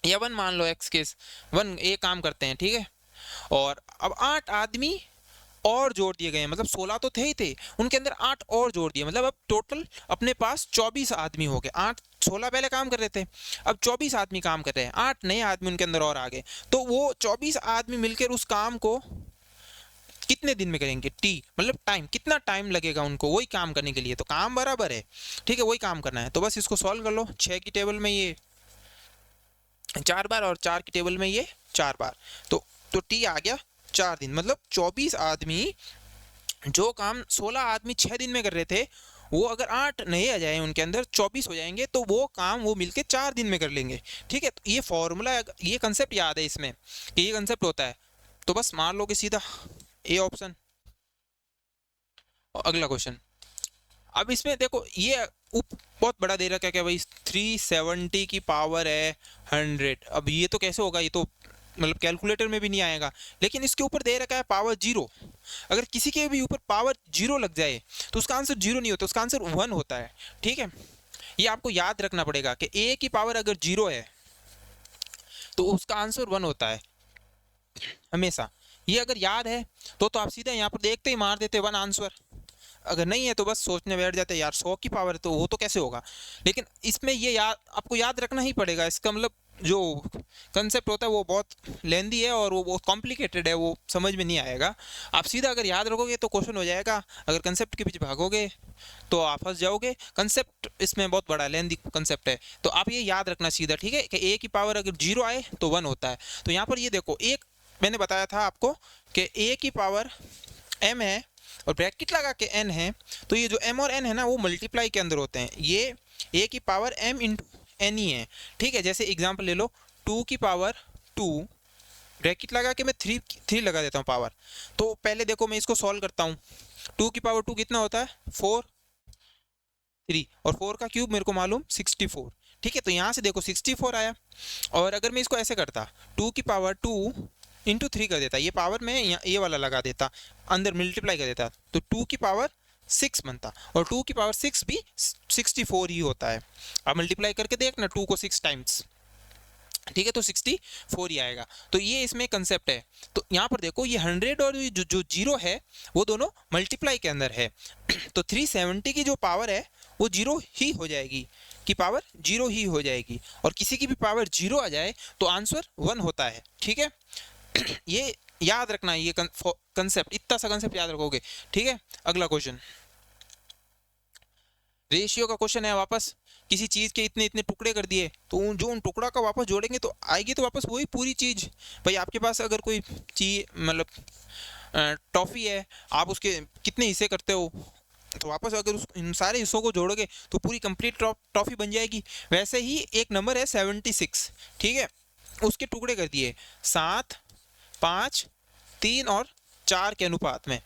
या 1 मान लो x केस 1 एक काम करते हैं, ठीक है। और अब 8 आदमी और जोड़ दिए गए हैं, मतलब 16 तो थे ही थे, उनके अंदर 8 और जोड़ दिए, मतलब अब टोटल अपने पास 24 आदमी हो गए। 16 पहले काम कर रहे थे, अब 24 आदमी काम कर रहे हैं, 8 नए आदमी उनके अंदर और आ गए, तो वो 24 आदमी मिलकर उस काम को कितने दिन में करेंगे, टी मतलब टाइम, कितना टाइम लगेगा उनको वही काम करने के लिए, तो काम बराबर है, ठीक है, वही काम करना है। तो बस इसको सॉल्व कर लो, 6 की टेबल में ये 4 बार और 4 की टेबल में ये 4 बार, तो टी आ गया 4 दिन, मतलब 24 आदमी, जो काम 16 आदमी 6 दिन में कर रहे थे, वो अगर 8 नए आ जाए उनके अंदर 24 हो जाएंगे, तो वो काम वो मिलके 4 दिन में कर लेंगे, ठीक है। तो ये फॉर्मूला, ये कंसेप्ट याद है इसमें कि ये कंसेप्ट होता है, तो बस मान लो कि सीधा ए ऑप्शन। अगला क्वेश्चन, अब इसमें देखो ये बहुत बड़ा दे रखा है क्या भाई, 370 की पावर है 100, अब ये तो कैसे होगा, ये तो मतलब कैलकुलेटर में भी नहीं आएगा, लेकिन इसके ऊपर दे रखा है पावर 0, अगर किसी के भी ऊपर पावर 0 लग जाए तो उसका आंसर 0 नहीं होता, उसका आंसर 1 होता है, ठीक है। ये आपको याद रखना पड़ेगा कि a की पावर अगर 0 है तो उसका आंसर 1 होता है हमेशा, ये अगर याद है तो आप सीधा यहाँ पर देखते ही मार देते 1 आंसर, अगर नहीं है तो बस सोचने बैठ जाते यार 100 की पावर है तो वो तो कैसे होगा। लेकिन इसमें ये याद आपको याद रखना ही पड़ेगा, इसका मतलब जो कंसेप्ट होता है वो बहुत लेंदी है और वो बहुत कॉम्प्लिकेटेड है, वो समझ में नहीं आएगा। आप सीधा अगर याद रखोगे तो क्वेश्चन हो जाएगा, अगर कंसेप्ट के पीछे भागोगे तो आप फंस जाओगे। कंसेप्ट इसमें बहुत बड़ा लेंदी कंसेप्ट है, तो आप ये याद रखना सीधा, ठीक है, कि ए की पावर अगर 0 आए तो 1 होता है। तो यहाँ पर ये देखो, एक मैंने बताया था आपको कि ए की पावर m है और ब्रैकेट लगा के n है, तो ये जो m और n है ना वो मल्टीप्लाई के अंदर होते हैं, ये a की पावर m इंटू n ही है, ठीक है। जैसे एग्जांपल ले लो, 2 की पावर 2 ब्रैकेट लगा के मैं 3 लगा देता हूँ पावर। तो पहले देखो मैं इसको सॉल्व करता हूँ, 2 की पावर 2 कितना होता है 4, 3 और 4 का क्यूब मेरे को मालूम 64, ठीक है। तो यहाँ से देखो 64 आया। और अगर मैं इसको ऐसे करता 2 की पावर 2 इंटू 3 कर देता, ये पावर में ये वाला लगा देता, अंदर मल्टीप्लाई कर देता, तो 2 की पावर 6 बनता, और 2 की पावर 6 भी 64 ही होता है। अब मल्टीप्लाई करके देखना 2 को 6 टाइम्स, ठीक है, तो 64 ही आएगा। तो ये इसमें कंसेप्ट है। तो यहाँ पर देखो ये 100 और जो 0 है वो दोनों मल्टीप्लाई के अंदर है तो 370 की जो पावर है वो 0 ही हो जाएगी, की पावर 0 ही हो जाएगी, और किसी की भी पावर 0 आ जाए तो आंसर 1 होता है, ठीक है। ये याद रखना, ये कंसेप्ट, इतना सा कंसेप्ट याद रखोगे, ठीक है। अगला क्वेश्चन रेशियो का क्वेश्चन है। वापस किसी चीज के इतने इतने टुकड़े कर दिए, तो जो उन टुकड़ा का वापस जोड़ेंगे तो आएगी तो वापस वही पूरी चीज। भाई आपके पास अगर कोई चीज मतलब टॉफी है, आप उसके कितने हिस्से करते हो, तो वापस अगर इन सारे हिस्सों को जोड़ोगे तो पूरी कंप्लीट टॉफी बन जाएगी। वैसे ही एक नंबर है 76, ठीक है, उसके टुकड़े कर दिए 7, 5, 3 और 4 के अनुपात में,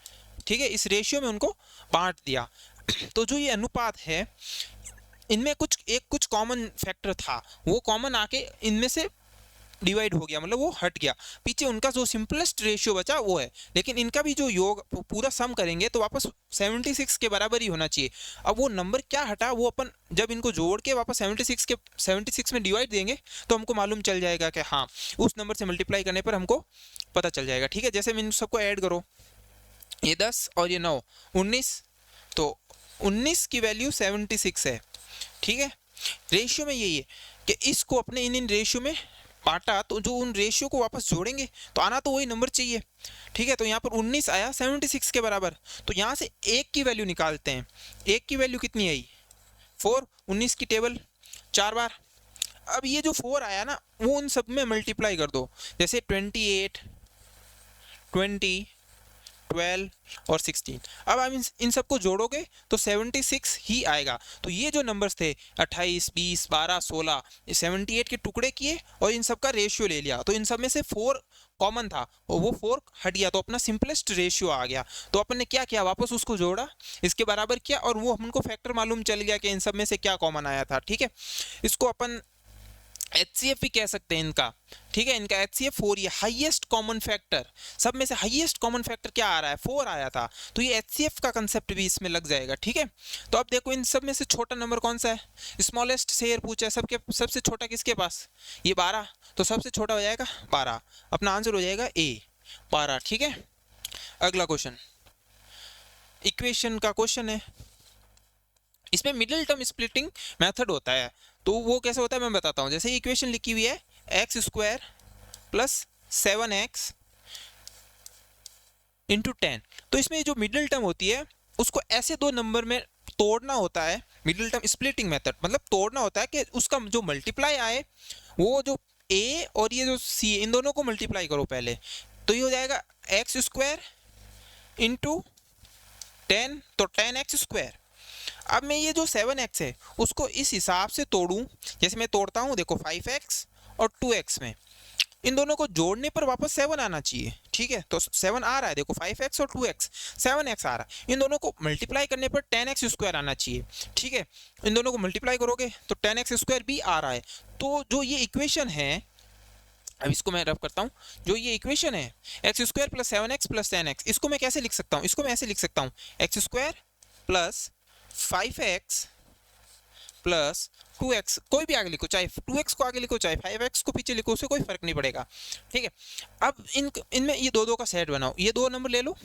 ठीक है, इस रेशियो में उनको बांट दिया। तो जो ये अनुपात है इनमें कुछ कॉमन फैक्टर था, वो कॉमन आके इनमें से डिवाइड हो गया, मतलब वो हट गया, पीछे उनका जो सिंपलेस्ट रेशियो बचा वो है। लेकिन इनका भी जो योग पूरा सम करेंगे तो वापस 76 के बराबर ही होना चाहिए। अब वो नंबर क्या हटा वो अपन जब इनको जोड़ के वापस 76 में डिवाइड देंगे तो हमको मालूम चल जाएगा कि हाँ उस नंबर से मल्टीप्लाई करने पर हमको पता चल जाएगा, ठीक है। जैसे मैं इन सबको ऐड करो, ये 10 और ये 9 19, तो 19 की वैल्यू 76 है, ठीक है। रेशियो में यही है कि इसको अपने इन रेशियो में बांटा, तो जो उन रेशियो को वापस जोड़ेंगे तो आना तो वही नंबर चाहिए, ठीक है। तो यहाँ पर 19 आया 76 के बराबर, तो यहाँ से एक की वैल्यू निकालते हैं। एक की वैल्यू कितनी आई 4, 19 की टेबल 4 बार। अब ये जो 4 आया ना वो उन सब में मल्टीप्लाई कर दो, जैसे 28, 20, 12 और 16। अब आप इन सबको जोड़ोगे तो 76 ही आएगा। तो ये जो नंबर्स थे 28, 20, 12, 16, 78 के टुकड़े किए और इन सब का रेशियो ले लिया, तो इन सब में से 4 कॉमन था और वो 4 हट गया, तो अपना सिंपलेस्ट रेशियो आ गया। तो अपन ने क्या किया, वापस उसको जोड़ा, इसके बराबर किया, और वो हमको फैक्टर मालूम चल गया कि इन सब में से क्या कॉमन आया था, ठीक है। इसको अपन HCF भी कह सकते हैं इनका, ठीक है। इनका HCF 4, ये हाईएस्ट कॉमन फैक्टर, सब में से हाईएस्ट कॉमन फैक्टर क्या आ रहा है 4 आया था, तो ये HCF का कंसेप्ट भी इसमें लग जाएगा, ठीक है। तो अब देखो इन सब में से छोटा नंबर कौन सा है, स्मॉलेस्ट से ईयर पूछा है, सबके सबसे छोटा किसके पास, ये 12, तो सबसे छोटा हो जाएगा 12, अपना आंसर हो जाएगा A 12, ठीक है। अगला क्वेश्चन इक्वेशन का क्वेश्चन है, इसमें मिडिल टर्म स्प्लिटिंग मेथड होता है। तो वो कैसे होता है मैं बताता हूँ। जैसे इक्वेशन लिखी हुई है x² प्लस 7x इंटू 10, तो इसमें जो मिडिल टर्म होती है उसको ऐसे दो नंबर में तोड़ना होता है। मिडिल टर्म स्प्लिटिंग मेथड मतलब तोड़ना होता है कि उसका जो मल्टीप्लाई आए वो जो a और ये जो c इन दोनों को मल्टीप्लाई करो पहले, तो ये हो जाएगा x² इंटू 10, तो 10x²। अब मैं ये जो 7x है उसको इस हिसाब से तोड़ूं, जैसे मैं तोड़ता हूं देखो 5x और 2x में, इन दोनों को जोड़ने पर वापस 7 आना चाहिए, ठीक है। तो 7 आ रहा है, देखो 5x और 2x 7x आ रहा है, इन दोनों को मल्टीप्लाई करने पर 10x² आना चाहिए, ठीक है। इन दोनों को मल्टीप्लाई करोगे तो 10x² भी आ रहा है। तो जो ये इक्वेशन है, अब इसको मैं रफ करता हूँ, जो ये इक्वेशन है x² plus 7x plus 10x, इसको मैं कैसे लिख सकता हूँ, इसको मैं ऐसे लिख सकता हूँ x² plus 5x plus 2x, कोई भी आगे लिखो, चाहे 2x को आगे लिखो चाहे 5x को पीछे लिखो, उससे कोई फर्क नहीं पड़ेगा, ठीक है। अब इनमें ये दो का सेट बनाओ, ये 2 नंबर ले लो,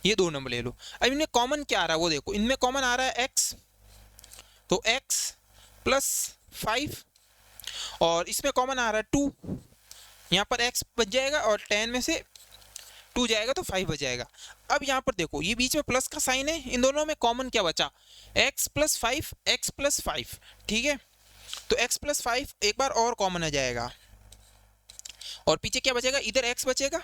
ये 2 नंबर ले लो। अब इनमें कॉमन क्या आ रहा है वो देखो, इनमें कॉमन आ रहा है x, तो x प्लस 5, और इसमें कॉमन आ रहा है 2, यहाँ पर x बच जाएगा और 10 में से 2 जाएगा तो 5 बच जाएगा। अब यहाँ पर देखो ये बीच में प्लस का साइन है, इन दोनों में कॉमन क्या बचा, x प्लस 5, x प्लस 5, ठीक है। तो x प्लस 5 एक बार और कॉमन आ जाएगा, और पीछे क्या बचेगा, इधर x बचेगा,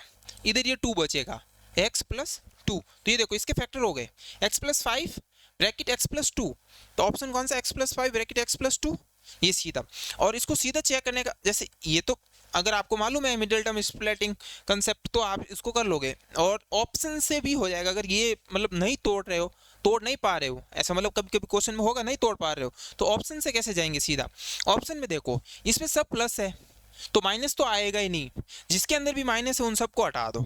इधर ये 2 बचेगा, x प्लस 2। तो ये देखो इसके फैक्टर हो गए, x plus 5 bracket x plus 2, तो ऑप्शन कौन सा, x plus 5 bracket x plus 2, ये सीधा। और इसको सीधा चेक करने का, जैसे ये तो अगर आपको मालूम है मिडिल टर्म स्प्लिटिंग कंसेप्ट तो आप इसको कर लोगे, और ऑप्शन से भी हो जाएगा। अगर ये मतलब नहीं तोड़ रहे हो, तोड़ नहीं पा रहे हो, ऐसा मतलब कभी कभी क्वेश्चन में होगा नहीं तोड़ पा रहे हो, तो ऑप्शन से कैसे जाएंगे सीधा। ऑप्शन में देखो इसमें सब प्लस है तो माइनस तो आएगा ही नहीं, जिसके अंदर भी माइनस है उन सबको हटा दो,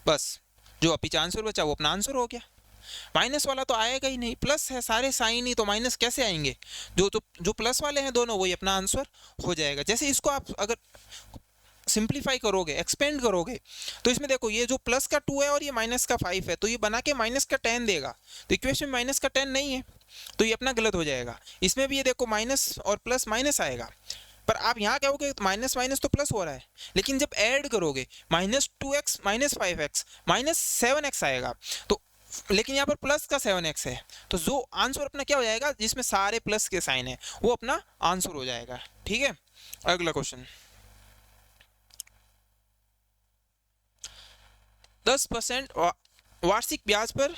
बस जो पीछे आंसर बचा वो अपना आंसर हो गया। माइनस वाला तो आएगा ही नहीं, प्लस है सारे साइन ही, तो माइनस कैसे आएंगे, जो प्लस वाले हैं दोनों वही अपना आंसर हो जाएगा। जैसे इसको आप अगर सिंप्लीफाई करोगे, एक्सपेंड करोगे, तो इसमें देखो ये जो प्लस का 2 है और ये माइनस का 5 है, तो ये बना के माइनस का 10 देगा, तो इक्वेशन में माइनस का 10 नहीं है, तो ये अपना गलत हो जाएगा। इसमें भी ये देखो माइनस और प्लस माइनस आएगा, पर आप यहाँ कहोगे माइनस माइनस तो प्लस हो रहा है, लेकिन जब ऐड करोगे minus 2x minus 5x minus 7x आएगा, तो लेकिन यहाँ पर प्लस का 7x है, तो जो आंसर अपना क्या हो जाएगा, जिसमें सारे प्लस के साइन है वो अपना आंसर हो जाएगा, ठीक है। अगला क्वेश्चन, 10% वार्षिक ब्याज पर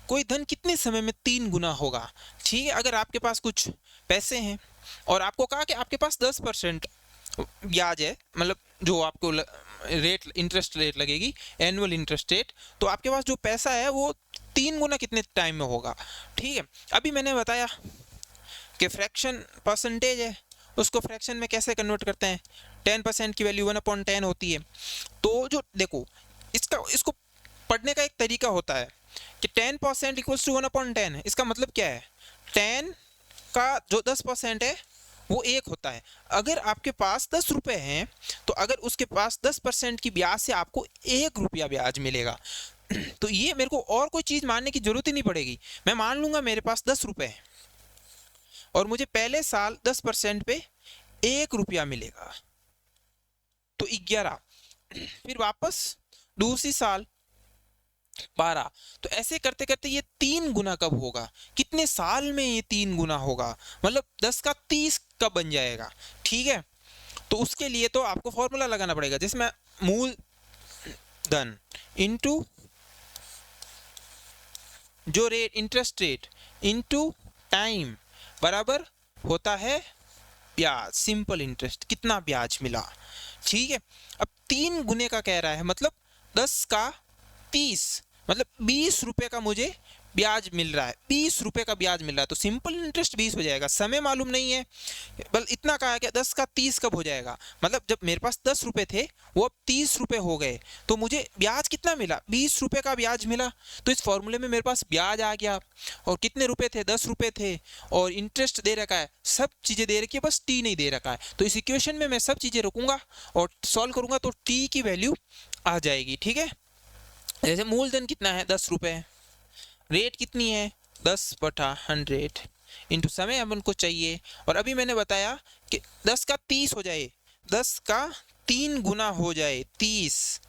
कोई धन कितने समय में 3 गुना होगा, ठीक है। अगर आपके पास कुछ पैसे हैं और आपको कहा कि आपके पास 10% ब्याज है, मतलब जो आपको रेट इंटरेस्ट रेट लगेगी एनुअल इंटरेस्ट रेट, तो आपके पास जो पैसा है वो 3 गुना कितने टाइम में होगा, ठीक है। अभी मैंने बताया कि फ्रैक्शन परसेंटेज है, उसको फ्रैक्शन में कैसे कन्वर्ट करते हैं, 10% की वैल्यू 1/10 होती है। तो जो देखो इसको पढ़ने का एक तरीका होता है कि 10% इक्वल्स टू 1/10 है। इसका मतलब क्या है, 10 का जो 10% है वो 1 होता है। अगर आपके पास 10 रुपए हैं तो अगर उसके पास 10% की ब्याज से आपको 1 रुपया ब्याज मिलेगा, तो ये मेरे को और कोई चीज़ मानने की जरूरत ही नहीं पड़ेगी। मैं मान लूंगा मेरे पास 10 रुपए है और मुझे पहले साल 10% पे 1 रुपया मिलेगा, तो 11, फिर वापस दूसरी साल 12, तो ऐसे करते करते ये 3 गुना कब होगा, कितने साल में ये 3 गुना होगा, मतलब 10 का 30 कब बन जाएगा, ठीक है। तो उसके लिए तो आपको फॉर्मूला लगाना पड़ेगा, जिसमें मूल धन इनटू जो rate interest rate into time बराबर होता है ब्याज, सिंपल इंटरेस्ट, कितना ब्याज मिला, ठीक है। अब 3 गुने का कह रहा है, मतलब 10 का 30, मतलब 20 रुपए का मुझे ब्याज मिल रहा है, 20 रुपए का ब्याज मिल रहा है, तो सिंपल इंटरेस्ट 20 हो जाएगा। समय मालूम नहीं है, बल इतना कहा क्या 10 का 30 कब हो जाएगा, मतलब जब मेरे पास 10 रुपए थे वो अब 30 रुपए हो गए, तो मुझे ब्याज कितना मिला, 20 रुपए का ब्याज मिला। तो इस फॉर्मूले में मेरे पास ब्याज आ गया, और कितने रुपए थे, 10 रुपए थे, और इंटरेस्ट दे रखा है, सब चीज़ें दे रखी है, बस टी नहीं दे रखा है। तो इस इक्वेशन में मैं सब चीज़ें रखूंगा और सॉल्व करूंगा तो टी की वैल्यू आ जाएगी, ठीक है। जैसे मूलधन कितना है 10 रुपए, रेट कितनी है 10/100 इंटू समय अपन को चाहिए, और अभी मैंने बताया कि 10 का 30 हो जाए, 10 का 3 गुना हो जाए 30,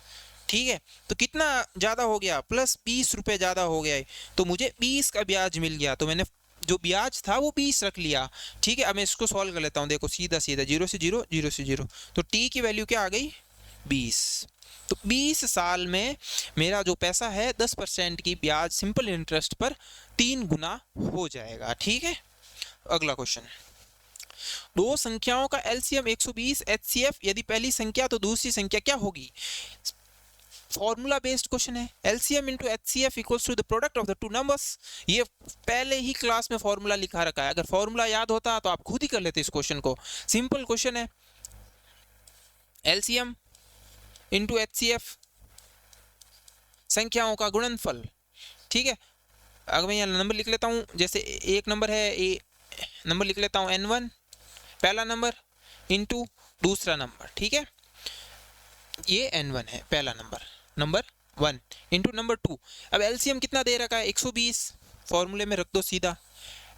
ठीक है। तो कितना ज़्यादा हो गया, प्लस 20 रुपये ज़्यादा हो गया है, तो मुझे 20 का ब्याज मिल गया, तो मैंने जो ब्याज था वो 20 रख लिया, ठीक है। अब मैं इसको सॉल्व कर लेता हूँ, देखो सीधा सीधा 0 से 0 0 से 0, तो टी की वैल्यू क्या आ गई 20। तो 20 साल में मेरा जो पैसा है 10% की ब्याज सिंपल इंटरेस्ट पर 3 गुना हो जाएगा, ठीक है। अगला क्वेश्चन, दो संख्याओं का एलसीएम 120 एचसीएफ, यदि पहली संख्या तो दूसरी संख्या क्या होगी। फॉर्मूला बेस्ड क्वेश्चन है, LCM into HCF equals to the product of the two numbers. ये पहले ही क्लास में फॉर्मूला लिखा रखा है, अगर फॉर्मूला याद होता तो आप खुद ही कर लेते इस क्वेश्चन को। सिंपल क्वेश्चन है, एलसीएम इंटू एचसीएफ, संख्याओं का गुणनफल, ठीक है। अगर मैं यहाँ नंबर लिख लेता हूँ, जैसे एक नंबर है नंबर लिख लेता हूँ n1 पहला नंबर इंटू दूसरा नंबर, ठीक है, ये n1 है पहला नंबर, नंबर 1 इंटू नंबर 2। अब एलसीएम कितना दे रखा है 120, फॉर्मूले में रख दो सीधा।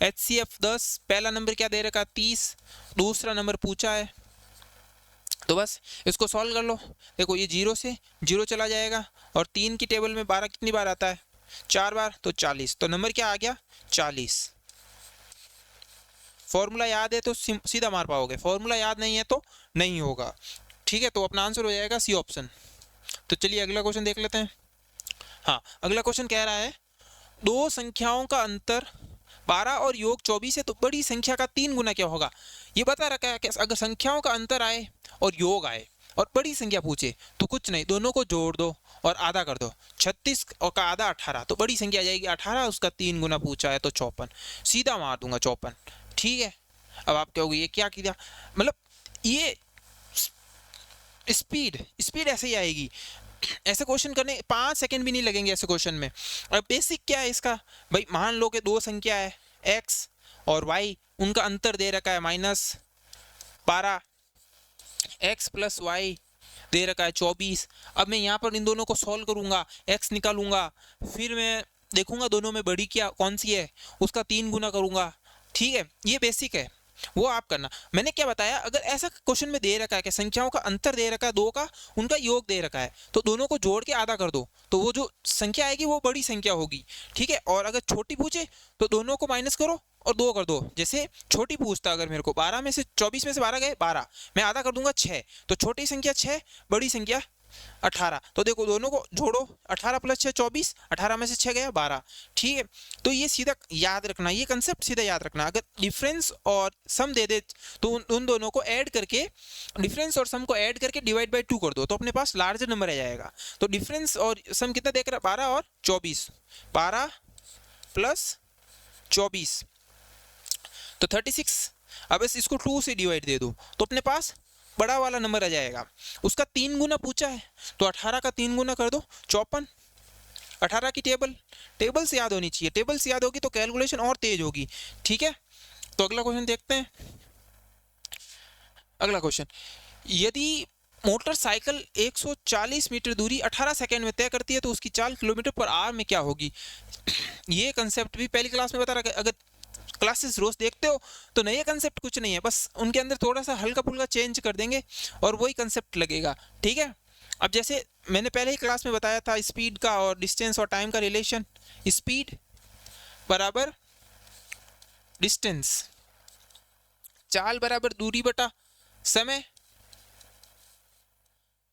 HCF 10, पहला नंबर क्या दे रखा है 30, दूसरा नंबर पूछा है, तो बस इसको सॉल्व कर लो। देखो ये 0 से 0 चला जाएगा और 3 की टेबल में 12 कितनी बार आता है 4 बार, तो 40, तो नंबर क्या आ गया 40। फॉर्मूला याद है तो सीधा मार पाओगे, फॉर्मूला याद नहीं है तो नहीं होगा, ठीक है। तो अपना आंसर हो जाएगा सी ऑप्शन। तो चलिए अगला क्वेश्चन देख लेते हैं। हाँ, अगला क्वेश्चन कह रहा है दो संख्याओं का अंतर 12 और योग 24 है तो बड़ी संख्या का 3 गुना क्या होगा। ये बता रखा है कि अगर संख्याओं का अंतर आए और योग आए और बड़ी संख्या पूछे तो कुछ नहीं, दोनों को जोड़ दो और आधा कर दो। 36 और का आधा 18, तो बड़ी संख्या आ जाएगी 18, उसका 3 गुना पूछा है तो 54, सीधा मार दूंगा 54, ठीक है। अब आप कहोगे ये क्या किया, मतलब ये स्पीड ऐसे ही आएगी, ऐसे क्वेश्चन करने 5 सेकंड भी नहीं लगेंगे ऐसे क्वेश्चन में। अब बेसिक क्या है इसका भाई, मान लो कि दो संख्या है x और y, उनका अंतर दे रखा है -12, x प्लस वाई दे रखा है 24। अब मैं यहाँ पर इन दोनों को सॉल्व करूंगा, x निकालूंगा, फिर मैं देखूंगा दोनों में बड़ी क्या कौन सी है, उसका 3 गुना करूंगा, ठीक है। ये बेसिक है, वो आप करना। मैंने क्या बताया, अगर ऐसा क्वेश्चन में दे रखा है कि संख्याओं का अंतर दे रखा है दो का, उनका योग दे रखा है, तो दोनों को जोड़ के आधा कर दो, तो वो जो संख्या आएगी वो बड़ी संख्या होगी, ठीक है। और अगर छोटी पूछे तो दोनों को माइनस करो और 2 कर दो। जैसे छोटी पूछता अगर मेरे को 12 में से 24 में से 12 गए 12, मैं आधा कर दूंगा 6, तो छोटी संख्या 6, बड़ी संख्या 18, तो देखो दोनों को जोड़ो, 18 प्लस 6 24, 18 में से 6 गया 12, ठीक है। तो ये सीधा याद रखना, ये कंसेप्ट सीधा याद रखना। अगर डिफरेंस और सम दे दे तो उन दोनों को ऐड करके, डिफरेंस और सम को ऐड करके डिवाइड बाय 2 कर दो, तो अपने पास लार्जर नंबर आ जाएगा। तो डिफरेंस और सम कितना देख रहा है 12 और 24, 12 प्लस 24 तो 36। अब बस इसको 2 से डिवाइड दे दो तो अपने पास बड़ा वाला नंबर आ जाएगा। उसका 3 गुना पूछा है तो 18 का 3 गुना कर दो 54। 18 की टेबल से याद होनी चाहिए, टेबल से याद होगी तो कैलकुलेशन और तेज होगी, ठीक है। तो अगला क्वेश्चन देखते हैं। अगला क्वेश्चन, यदि मोटरसाइकिल 140 मीटर दूरी 18 सेकंड में तय करती है तो उसकी चाल किलोमीटर पर आवर में क्या होगी। ये कंसेप्ट भी पहली क्लास में बता रहा है। अगर क्लासेस रोज देखते हो तो नए कंसेप्ट कुछ नहीं है, बस उनके अंदर थोड़ा सा हल्का फुल्का चेंज कर देंगे और वही कंसेप्ट लगेगा, ठीक है। अब जैसे मैंने पहले ही क्लास में बताया था स्पीड का और डिस्टेंस और टाइम का रिलेशन, स्पीड बराबर डिस्टेंस, चाल बराबर दूरी बटा समय,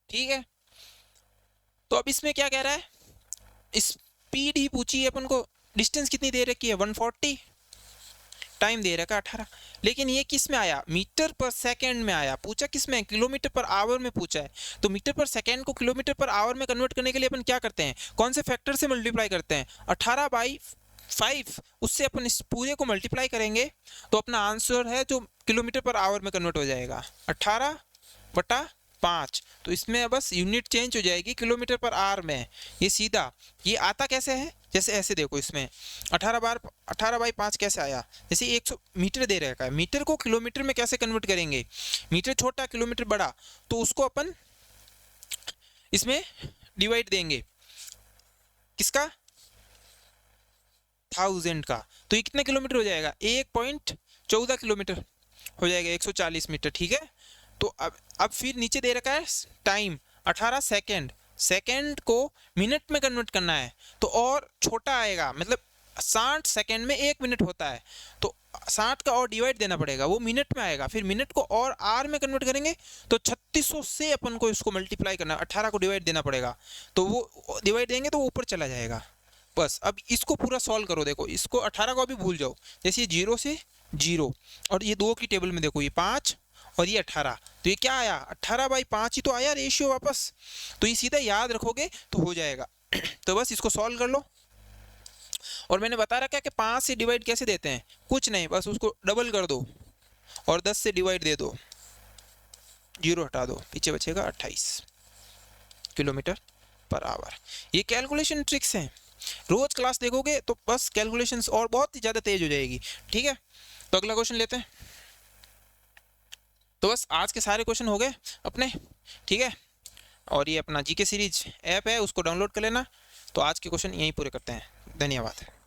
ठीक है। तो अब इसमें क्या कह रहा है, स्पीड ही पूछी है अपन को, डिस्टेंस कितनी दे रखी है 140, टाइम दे रखा 18, लेकिन ये किस में आया मीटर पर सेकंड में आया, पूछा किस में किलोमीटर पर आवर में पूछा है। तो मीटर पर सेकंड को किलोमीटर पर आवर में कन्वर्ट करने के लिए अपन क्या करते हैं, कौन से फैक्टर से मल्टीप्लाई करते हैं, 18/5, उससे अपन इस पूरे को मल्टीप्लाई करेंगे तो अपना आंसर है जो किलोमीटर पर आवर में कन्वर्ट हो जाएगा 18/5। तो इसमें बस यूनिट चेंज हो जाएगी किलोमीटर पर आवर में। ये सीधा ये आता कैसे है, जैसे ऐसे देखो, इसमें 18/5 कैसे आया, जैसे 100 मीटर दे रखा है, मीटर को किलोमीटर में कैसे कन्वर्ट करेंगे, मीटर छोटा किलोमीटर बड़ा, तो उसको अपन इसमें डिवाइड देंगे किसका 1000 का, तो ये कितने किलोमीटर हो जाएगा 1.14 किलोमीटर हो जाएगा 140 मीटर, ठीक है। तो अब फिर नीचे दे रखा है टाइम 18 सेकेंड, सेकेंड को मिनट में कन्वर्ट करना है तो और छोटा आएगा, मतलब 60 सेकेंड में 1 मिनट होता है, तो 60 का और डिवाइड देना पड़ेगा, वो मिनट में आएगा। फिर मिनट को और आर में कन्वर्ट करेंगे तो 3600 से अपन को इसको मल्टीप्लाई करना, 18 को डिवाइड देना पड़ेगा, तो वो डिवाइड देंगे तो ऊपर चला जाएगा। बस अब इसको पूरा सॉल्व करो, देखो इसको 18 को अभी भूल जाओ, जैसे ये 0 से 0 और ये 2 की टेबल में देखो ये 5 और ये 18, तो ये क्या आया 18/5 ही तो आया रेशियो वापस, तो ये सीधा याद रखोगे तो हो जाएगा। तो बस इसको सॉल्व कर लो। और मैंने बता रखा है कि 5 से डिवाइड कैसे देते हैं, कुछ नहीं, बस उसको डबल कर दो और 10 से डिवाइड दे दो, 0 हटा दो, पीछे बचेगा 28 किलोमीटर पर आवर। ये कैलकुलेशन ट्रिक्स हैं, रोज क्लास देखोगे तो बस कैलकुलेशंस और बहुत ही ज़्यादा तेज हो जाएगी, ठीक है। तो अगला क्वेश्चन लेते हैं। तो बस आज के सारे क्वेश्चन हो गए अपने, ठीक है। और ये अपना जीके सीरीज ऐप है, उसको डाउनलोड कर लेना। तो आज के क्वेश्चन यहीं पूरे करते हैं। धन्यवाद।